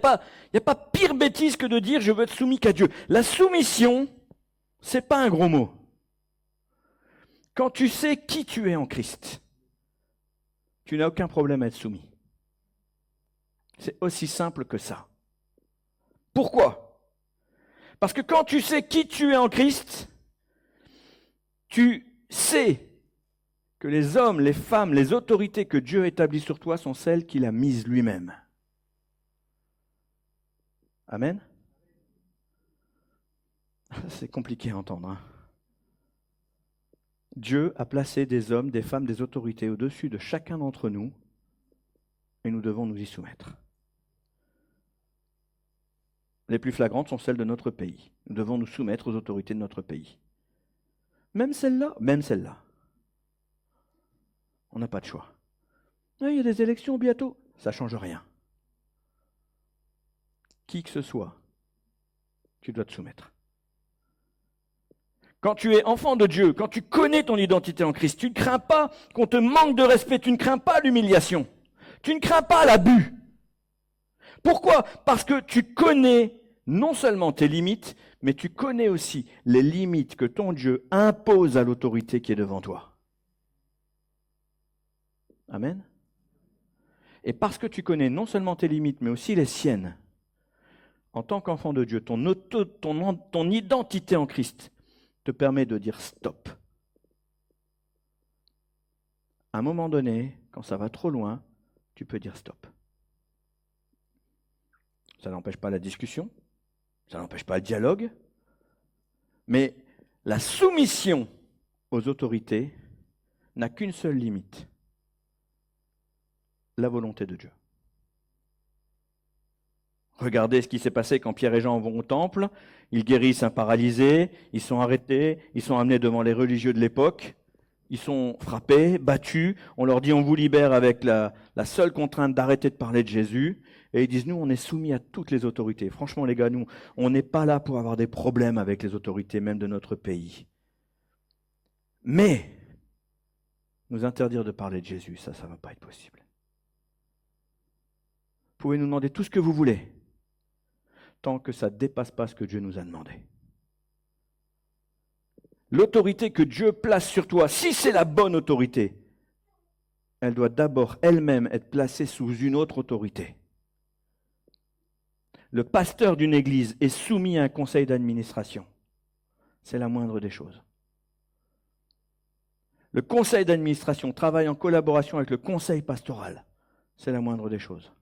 pas pire bêtise que de dire je veux être soumis qu'à Dieu. La soumission, c'est pas un gros mot. Quand tu sais qui tu es en Christ, tu n'as aucun problème à être soumis. C'est aussi simple que ça. Pourquoi? Parce que quand tu sais qui tu es en Christ, tu sais que les hommes, les femmes, les autorités que Dieu établit sur toi sont celles qu'il a mises lui-même. Amen? C'est compliqué à entendre. Hein? Dieu a placé des hommes, des femmes, des autorités au-dessus de chacun d'entre nous et nous devons nous y soumettre. Les plus flagrantes sont celles de notre pays. Nous devons nous soumettre aux autorités de notre pays. Même celles-là. On n'a pas de choix. Il y a des élections bientôt. Ça ne change rien. Qui que ce soit, tu dois te soumettre. Quand tu es enfant de Dieu, quand tu connais ton identité en Christ, tu ne crains pas qu'on te manque de respect, tu ne crains pas l'humiliation, tu ne crains pas l'abus. Pourquoi? Parce que tu connais non seulement tes limites, mais tu connais aussi les limites que ton Dieu impose à l'autorité qui est devant toi. Amen. Et parce que tu connais non seulement tes limites, mais aussi les siennes, en tant qu'enfant de Dieu, ton identité en Christ te permet de dire stop. À un moment donné, quand ça va trop loin, tu peux dire stop. Ça n'empêche pas la discussion, ça n'empêche pas le dialogue, mais la soumission aux autorités n'a qu'une seule limite, la volonté de Dieu. Regardez ce qui s'est passé quand Pierre et Jean vont au temple, ils guérissent un paralysé, ils sont arrêtés, ils sont amenés devant les religieux de l'époque, ils sont frappés, battus, on leur dit on vous libère avec la seule contrainte d'arrêter de parler de Jésus, et ils disent nous on est soumis à toutes les autorités. Franchement les gars, nous on n'est pas là pour avoir des problèmes avec les autorités même de notre pays. Mais nous interdire de parler de Jésus, ça ne va pas être possible. Vous pouvez nous demander tout ce que vous voulez, tant que ça ne dépasse pas ce que Dieu nous a demandé. L'autorité que Dieu place sur toi, si c'est la bonne autorité, elle doit d'abord elle-même être placée sous une autre autorité. Le pasteur d'une église est soumis à un conseil d'administration. C'est la moindre des choses. Le conseil d'administration travaille en collaboration avec le conseil pastoral. C'est la moindre des choses.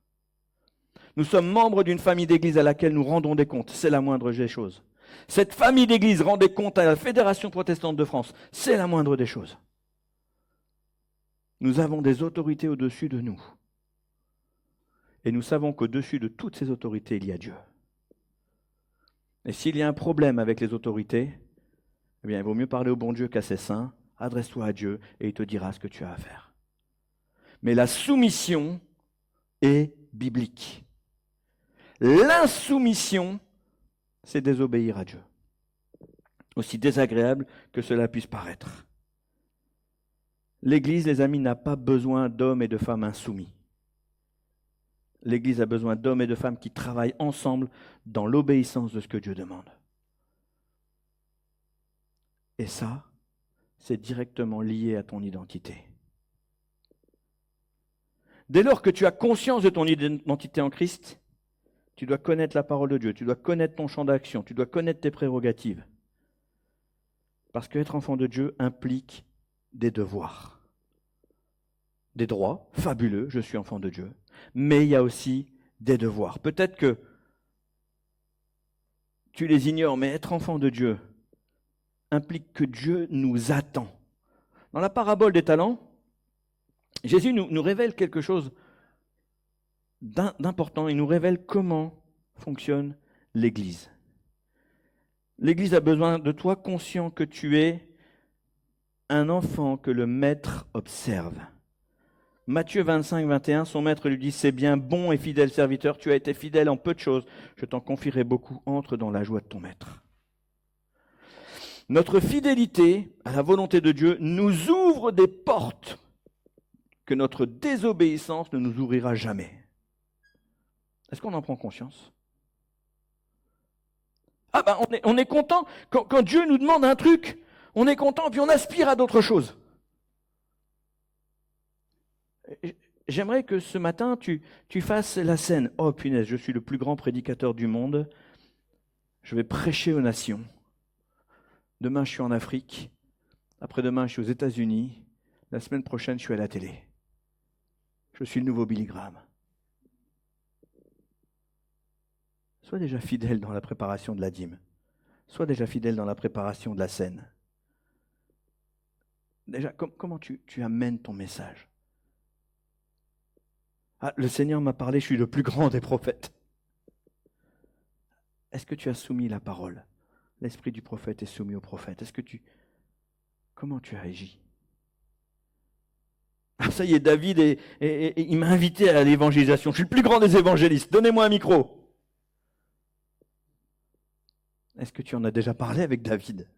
Nous sommes membres d'une famille d'église à laquelle nous rendons des comptes. C'est la moindre des choses. Cette famille d'église rend des comptes à la Fédération protestante de France. C'est la moindre des choses. Nous avons des autorités au-dessus de nous. Et nous savons qu'au-dessus de toutes ces autorités, il y a Dieu. Et s'il y a un problème avec les autorités, eh bien, il vaut mieux parler au bon Dieu qu'à ses saints. Adresse-toi à Dieu et il te dira ce que tu as à faire. Mais la soumission est biblique. L'insoumission, c'est désobéir à Dieu. Aussi désagréable que cela puisse paraître. L'Église, les amis, n'a pas besoin d'hommes et de femmes insoumis. L'Église a besoin d'hommes et de femmes qui travaillent ensemble dans l'obéissance de ce que Dieu demande. Et ça, c'est directement lié à ton identité. Dès lors que tu as conscience de ton identité en Christ, tu dois connaître la parole de Dieu, tu dois connaître ton champ d'action, tu dois connaître tes prérogatives. Parce qu'être enfant de Dieu implique des devoirs. Des droits, fabuleux, je suis enfant de Dieu. Mais il y a aussi des devoirs. Peut-être que tu les ignores, mais être enfant de Dieu implique que Dieu nous attend. Dans la parabole des talents, Jésus nous révèle quelque chose d'important. Il nous révèle comment fonctionne l'Église. L'Église a besoin de toi conscient que tu es un enfant que le maître observe. Matthieu 25, 21, son maître lui dit « C'est bien, bon et fidèle serviteur, tu as été fidèle en peu de choses, je t'en confierai beaucoup, entre dans la joie de ton maître. » Notre fidélité à la volonté de Dieu nous ouvre des portes que notre désobéissance ne nous ouvrira jamais. Est-ce qu'on en prend conscience? Ah ben on est content quand Dieu nous demande un truc, on est content puis on aspire à d'autres choses. J'aimerais que ce matin tu fasses la scène. Oh punaise, je suis le plus grand prédicateur du monde, je vais prêcher aux nations. Demain je suis en Afrique, après-demain je suis aux États-Unis, la semaine prochaine je suis à la télé. Je suis le nouveau Billy Graham. Sois déjà fidèle dans la préparation de la dîme. Sois déjà fidèle dans la préparation de la scène. Déjà, comment tu amènes ton message? Ah, le Seigneur m'a parlé, je suis le plus grand des prophètes. Est-ce que tu as soumis la parole? L'esprit du prophète est soumis au prophète. Comment tu as agi? Ah, ça y est, David, il m'a invité à l'évangélisation. Je suis le plus grand des évangélistes. Donnez-moi un micro. Est-ce que tu en as déjà parlé avec David?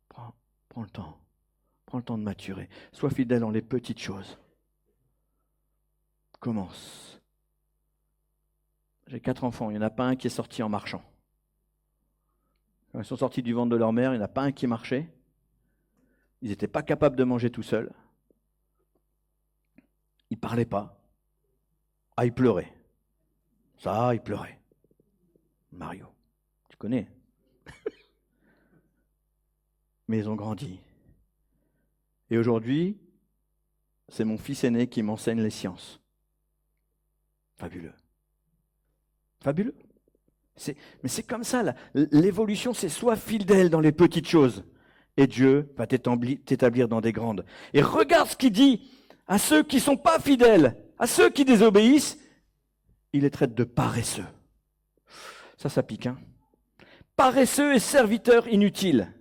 Prends le temps. Prends le temps de maturer. Sois fidèle dans les petites choses. Commence. J'ai 4 enfants. Il n'y en a pas un qui est sorti en marchant. Quand ils sont sortis du ventre de leur mère, il n'y en a pas un qui marchait. Ils n'étaient pas capables de manger tout seuls. Ils ne parlaient pas. Ah, ils pleuraient. Ça, ils pleuraient. Mario, tu connais. Mais ils ont grandi. Et aujourd'hui, c'est mon fils aîné qui m'enseigne les sciences. Fabuleux. Fabuleux. Mais c'est comme ça, l'évolution, c'est sois fidèle dans les petites choses. Et Dieu va t'établir dans des grandes. Et regarde ce qu'il dit à ceux qui ne sont pas fidèles, à ceux qui désobéissent, il les traite de paresseux. Ça pique, hein? Paresseux et serviteurs inutiles.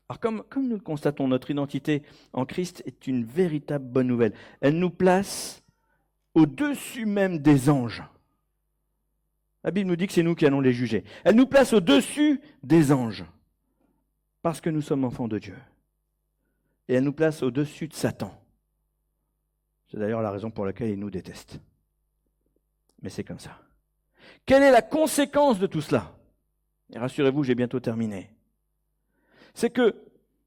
Alors comme nous le constatons, notre identité en Christ est une véritable bonne nouvelle. Elle nous place au-dessus même des anges. La Bible nous dit que c'est nous qui allons les juger. Elle nous place au-dessus des anges, parce que nous sommes enfants de Dieu. Et elle nous place au-dessus de Satan. C'est d'ailleurs la raison pour laquelle il nous déteste. Mais c'est comme ça. Quelle est la conséquence de tout cela? Et rassurez-vous, j'ai bientôt terminé. C'est que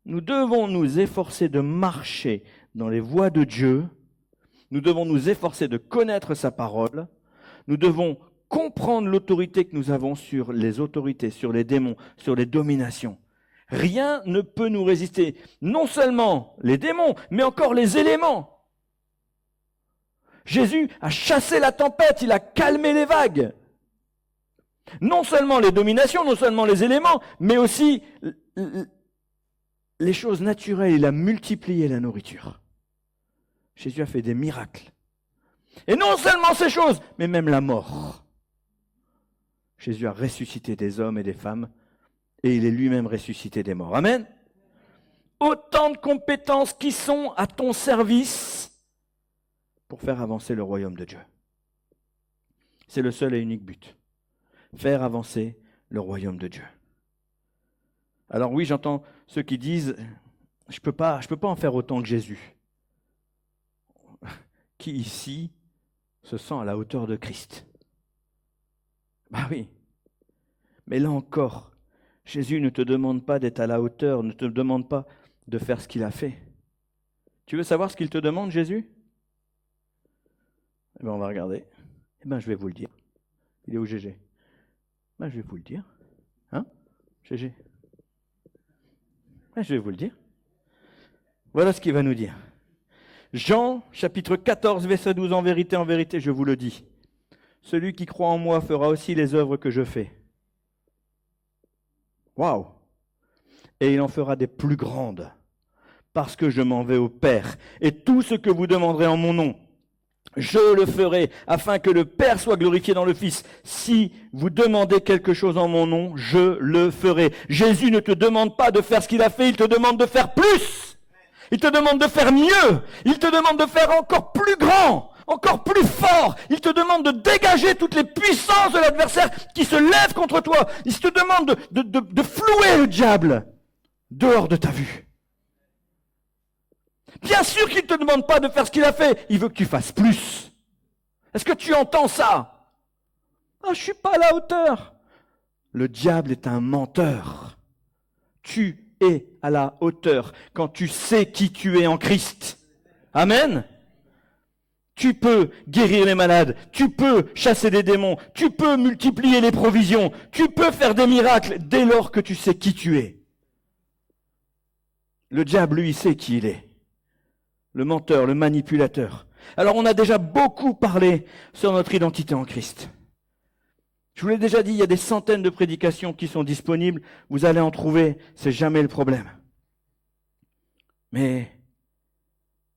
nous devons nous efforcer de marcher dans les voies de Dieu. Nous devons nous efforcer de connaître sa parole. Nous devons comprendre l'autorité que nous avons sur les autorités, sur les démons, sur les dominations. Rien ne peut nous résister. Non seulement les démons, mais encore les éléments. Jésus a chassé la tempête, il a calmé les vagues. Non seulement les dominations, non seulement les éléments, mais aussi les choses naturelles. Il a multiplié la nourriture. Jésus a fait des miracles. Et non seulement ces choses, mais même la mort. Jésus a ressuscité des hommes et des femmes, et il est lui-même ressuscité des morts. Amen. Autant de compétences qui sont à ton service pour faire avancer le royaume de Dieu. C'est le seul et unique but. Faire avancer le royaume de Dieu. Alors oui, j'entends ceux qui disent « je peux pas en faire autant que Jésus ». Qui ici se sent à la hauteur de Christ? Ben oui. Mais là encore, Jésus ne te demande pas d'être à la hauteur, ne te demande pas de faire ce qu'il a fait. Tu veux savoir ce qu'il te demande, Jésus? Eh bien, on va regarder. Eh bien, je vais vous le dire. Il est où, Gégé? Ben, je vais vous le dire. Hein, Gégé? Ben, je vais vous le dire. Voilà ce qu'il va nous dire. Jean, chapitre 14, verset 12, en vérité, je vous le dis. celui qui croit en moi fera aussi les œuvres que je fais. Waouh! Et il en fera des plus grandes, parce que je m'en vais au Père. Et tout ce que vous demanderez en mon nom, je le ferai, afin que le Père soit glorifié dans le Fils. Si vous demandez quelque chose en mon nom, je le ferai. Jésus ne te demande pas de faire ce qu'il a fait, il te demande de faire plus. Il te demande de faire mieux. Il te demande de faire encore plus grand, encore plus fort. Il te demande de dégager toutes les puissances de l'adversaire qui se lèvent contre toi. Il te demande de flouer le diable dehors de ta vue. Bien sûr qu'il ne te demande pas de faire ce qu'il a fait. Il veut que tu fasses plus. Est-ce que tu entends ça? Ah, je ne suis pas à la hauteur. Le diable est un menteur. Tu es à la hauteur quand tu sais qui tu es en Christ. Amen. Tu peux guérir les malades, tu peux chasser des démons, tu peux multiplier les provisions, tu peux faire des miracles dès lors que tu sais qui tu es. Le diable, lui, sait qui il est. Le menteur, le manipulateur. Alors on a déjà beaucoup parlé sur notre identité en Christ. Je vous l'ai déjà dit, il y a des centaines de prédications qui sont disponibles. Vous allez en trouver, c'est jamais le problème. Mais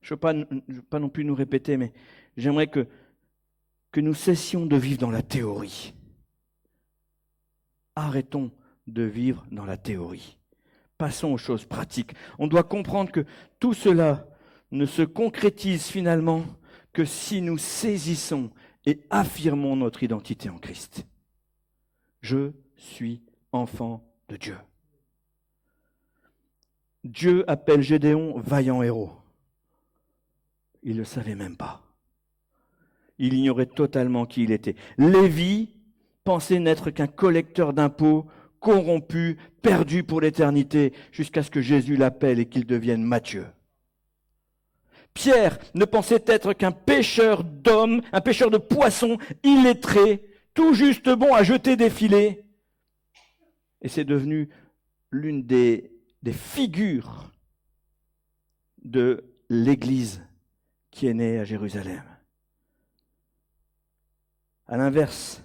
je ne veux pas non plus nous répéter, mais j'aimerais que nous cessions de vivre dans la théorie. Arrêtons de vivre dans la théorie. Passons aux choses pratiques. On doit comprendre que tout cela ne se concrétise finalement que si nous saisissons et affirmons notre identité en Christ. Je suis enfant de Dieu. Dieu appelle Gédéon vaillant héros. Il ne le savait même pas. Il ignorait totalement qui il était. Lévi pensait n'être qu'un collecteur d'impôts, corrompu, perdu pour l'éternité, jusqu'à ce que Jésus l'appelle et qu'il devienne Matthieu. Pierre ne pensait être qu'un pêcheur d'hommes, un pêcheur de poissons, illettré, tout juste bon à jeter des filets. Et c'est devenu l'une des figures de l'Église qui est née à Jérusalem. À l'inverse,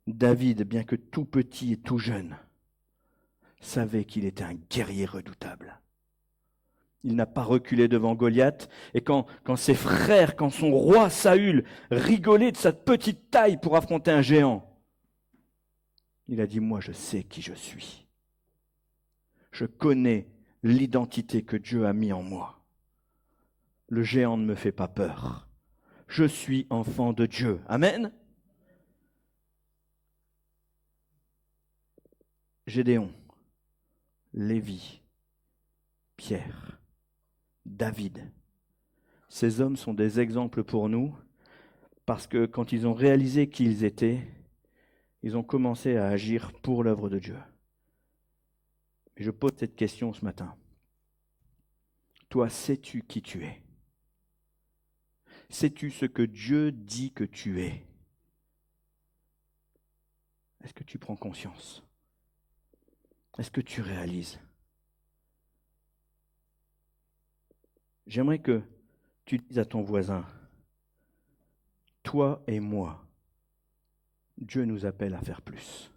David, bien que tout petit et tout jeune, savait qu'il était un guerrier redoutable. Il n'a pas reculé devant Goliath, et quand ses frères, quand son roi Saül rigolait de sa petite taille pour affronter un géant, il a dit « Moi, je sais qui je suis. Je connais l'identité que Dieu a mis en moi. Le géant ne me fait pas peur. Je suis enfant de Dieu. » Amen. Gédéon, Lévi, Pierre, David. Ces hommes sont des exemples pour nous parce que quand ils ont réalisé qui ils étaient, ils ont commencé à agir pour l'œuvre de Dieu. Et je pose cette question ce matin. Toi, sais-tu qui tu es? Sais-tu ce que Dieu dit que tu es? Est-ce que tu prends conscience? Est-ce que tu réalises? J'aimerais que tu dises à ton voisin, toi et moi, Dieu nous appelle à faire plus.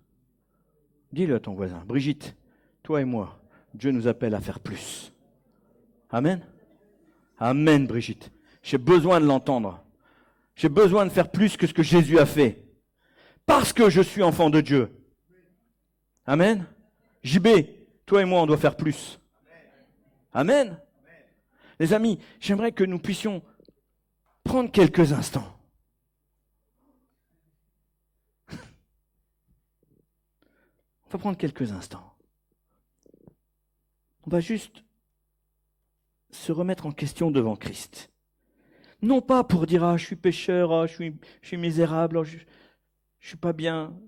Dis-le à ton voisin, Brigitte, toi et moi, Dieu nous appelle à faire plus. Amen. Amen, Brigitte. J'ai besoin de l'entendre. J'ai besoin de faire plus que ce que Jésus a fait. Parce que je suis enfant de Dieu. Amen. JB, toi et moi, on doit faire plus. Amen. Les amis, j'aimerais que nous puissions prendre quelques instants. On va prendre quelques instants. On va juste se remettre en question devant Christ. Non pas pour dire « Ah, je suis pécheur, ah, je suis misérable, ah, je suis pas bien ».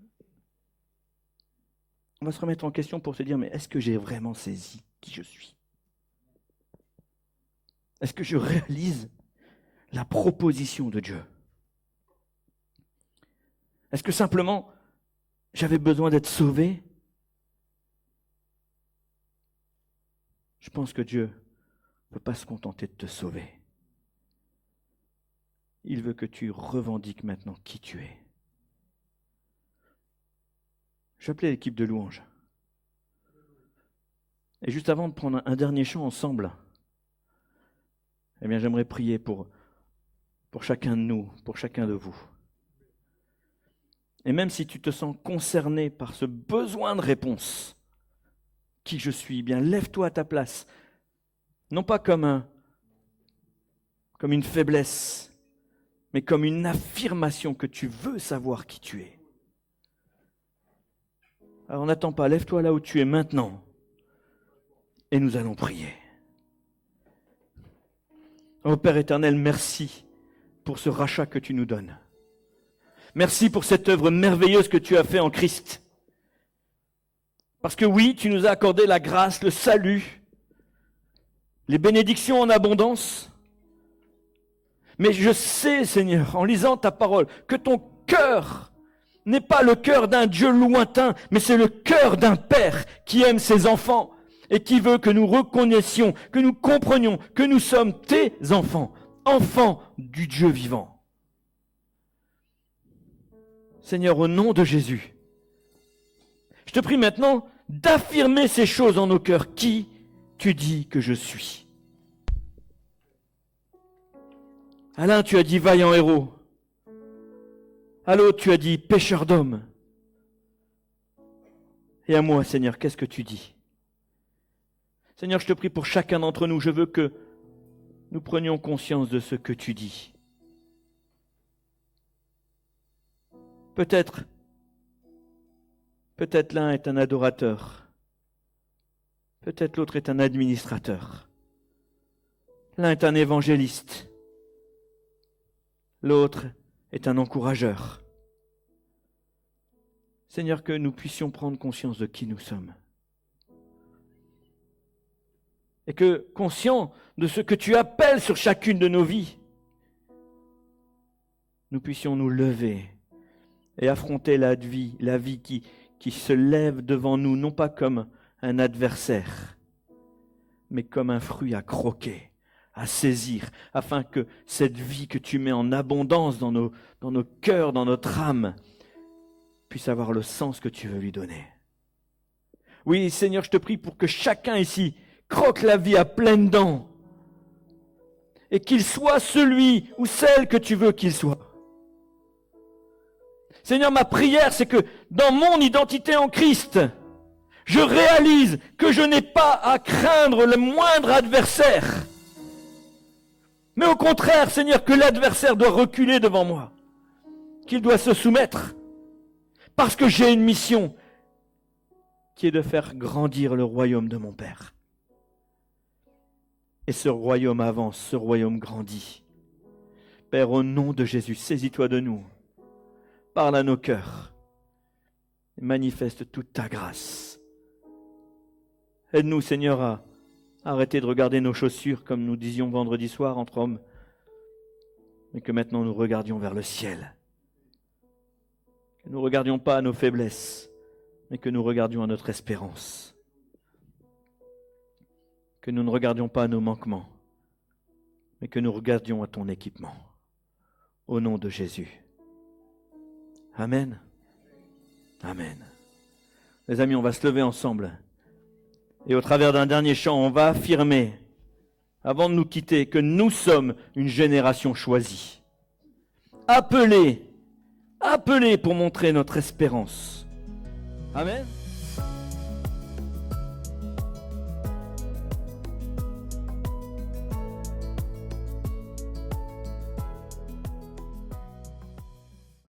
On va se remettre en question pour se dire « Mais est-ce que j'ai vraiment saisi qui je suis ? Est-ce que je réalise la proposition de Dieu ? Est-ce que simplement j'avais besoin d'être sauvé ? Je pense que Dieu ne peut pas se contenter de te sauver. Il veut que tu revendiques maintenant qui tu es. Je vais appeler l'équipe de louange. Et juste avant de prendre un dernier chant ensemble, eh bien, j'aimerais prier pour chacun de nous, pour chacun de vous. Et même si tu te sens concerné par ce besoin de réponse, qui je suis, eh bien, lève-toi à ta place. Non pas comme une faiblesse, mais comme une affirmation que tu veux savoir qui tu es. Alors n'attends pas, lève-toi là où tu es maintenant et nous allons prier. Ô Père éternel, merci pour ce rachat que tu nous donnes. Merci pour cette œuvre merveilleuse que tu as faite en Christ. Parce que oui, tu nous as accordé la grâce, le salut, les bénédictions en abondance. Mais je sais, Seigneur, en lisant ta parole, que ton cœur n'est pas le cœur d'un Dieu lointain, mais c'est le cœur d'un Père qui aime ses enfants et qui veut que nous reconnaissions, que nous comprenions que nous sommes tes enfants, enfants du Dieu vivant. Seigneur, au nom de Jésus, je te prie maintenant d'affirmer ces choses en nos cœurs. Qui tu dis que je suis? Alain, tu as dit vaillant héros. À l'autre, tu as dit pêcheur d'hommes. Et à moi, Seigneur, qu'est-ce que tu dis? Seigneur, je te prie pour chacun d'entre nous, je veux que nous prenions conscience de ce que tu dis. Peut-être l'un est un adorateur. Peut-être l'autre est un administrateur. L'un est un évangéliste. L'autre est un encourageur. Seigneur, que nous puissions prendre conscience de qui nous sommes. Et que, conscients de ce que tu appelles sur chacune de nos vies, nous puissions nous lever et affronter la vie qui se lève devant nous, non pas comme un adversaire, mais comme un fruit à croquer, à saisir, afin que cette vie que tu mets en abondance dans nos cœurs, dans notre âme, puisse avoir le sens que tu veux lui donner. Oui, Seigneur, je te prie pour que chacun ici croque la vie à pleines dents et qu'il soit celui ou celle que tu veux qu'il soit. Seigneur, ma prière, c'est que dans mon identité en Christ, je réalise que je n'ai pas à craindre le moindre adversaire. Mais au contraire, Seigneur, que l'adversaire doit reculer devant moi, qu'il doit se soumettre, parce que j'ai une mission qui est de faire grandir le royaume de mon Père. Et ce royaume avance, ce royaume grandit. Père, au nom de Jésus, saisis-toi de nous. Parle à nos cœurs. Et manifeste toute ta grâce. Aide-nous, Seigneur, à arrêter de regarder nos chaussures comme nous disions vendredi soir entre hommes, mais que maintenant nous regardions vers le ciel. Que nous ne regardions pas à nos faiblesses, mais que nous regardions à notre espérance. Que nous ne regardions pas à nos manquements, mais que nous regardions à ton équipement. Au nom de Jésus. Amen. Amen. Les amis, on va se lever ensemble. Et au travers d'un dernier chant, on va affirmer, avant de nous quitter, que nous sommes une génération choisie. Appelée pour montrer notre espérance. Amen.